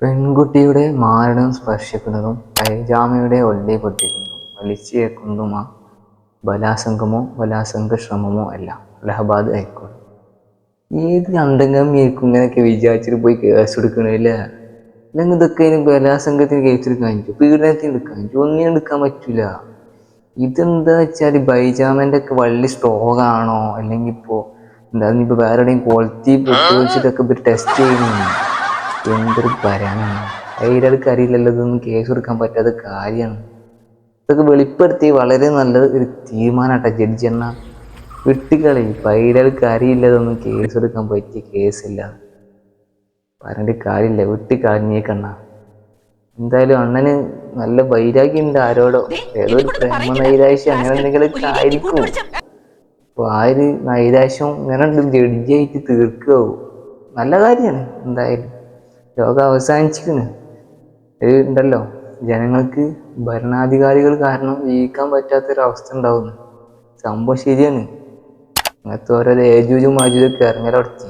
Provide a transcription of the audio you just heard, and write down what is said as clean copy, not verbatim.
പെൺകുട്ടിയുടെ മാറിടം സ്പർശിക്കുന്നതും പൈജാമയുടെ ഒല്ലി പൊട്ടിക്കുന്നതും വലിച്ചിഴക്കുന്നതും ബലാത്സംഗമോ ബലാത്സംഗശ്രമമോ അല്ല. അലഹബാദ് ഹൈക്കോടതി. ഏത് അന്തംഗമ്മിയായിരിക്കും ഇങ്ങനെയൊക്കെ വിചാരിച്ചിട്ട് പോയി കേസ് എടുക്കണില്ലേ? അല്ലെങ്കിൽ ഇതൊക്കെ ബലാത്സംഗത്തിന് കേസെടുക്കാൻ പറ്റും, പീഡനത്തിന് എടുക്കാൻ പറ്റും, ഒന്നിനും എടുക്കാൻ പറ്റൂല. ഇതെന്താ വെച്ചാൽ ബൈജാമൻ്റെ ഒക്കെ വള്ളി സ്ട്രോങ് ആണോ, അല്ലെങ്കിൽ ഇപ്പോൾ എന്താ ഇപ്പൊ വേറെ എവിടെയും ക്വാളിറ്റി വെച്ചിട്ടൊക്കെ ഇവർ ടെസ്റ്റ് ചെയ്യുന്നു. എന്തൊരു പറയാനാണ്, അതിലൊക്കെ അറിയില്ലല്ലോ, ഇതൊന്നും കേസ് കൊടുക്കാൻ പറ്റാത്ത കാര്യമാണ്. ഇതൊക്കെ വെളിപ്പെടുത്തി വളരെ നല്ല ഒരു തീരുമാനമാട്ടെ ജഡ്ജി. എന്നാ വിട്ടുകളി, പൈരൾക്ക് അറിയില്ല, ഇതൊന്നും കേസ് എടുക്കാൻ പറ്റിയ കേസില്ല, പറഞ്ഞിട്ട് കാര്യമില്ല, വിട്ടുകളഞ്ഞേക്കണ്ണ. എന്തായാലും അണ്ണന് നല്ല വൈരാഗ്യം ഉണ്ട് ആരോടോ, ഏതോ ഒരു പ്രേമ നൈരാശ്യം അങ്ങനെ എന്തെങ്കിലുമൊക്കെ ആയിരിക്കും. അപ്പൊ ആ ഒരു നൈരാശ്യം ഇങ്ങനെ ജഡ്ജിയായിട്ട് തീർക്കാവും, നല്ല കാര്യമാണ്. എന്തായാലും ലോകം അവസാനിച്ചിരിക്കുന്നു. ഇത് ഉണ്ടല്ലോ, ജനങ്ങൾക്ക് ഭരണാധികാരികൾ കാരണം ജീവിക്കാൻ പറ്റാത്തൊരവസ്ഥ ഉണ്ടാവുന്നു. സംഭവം ശരിയാണ്. അങ്ങനത്തെ ഓരോ ഏജൂജും മാജൂജൊക്കെ ഇറങ്ങലടത്തി.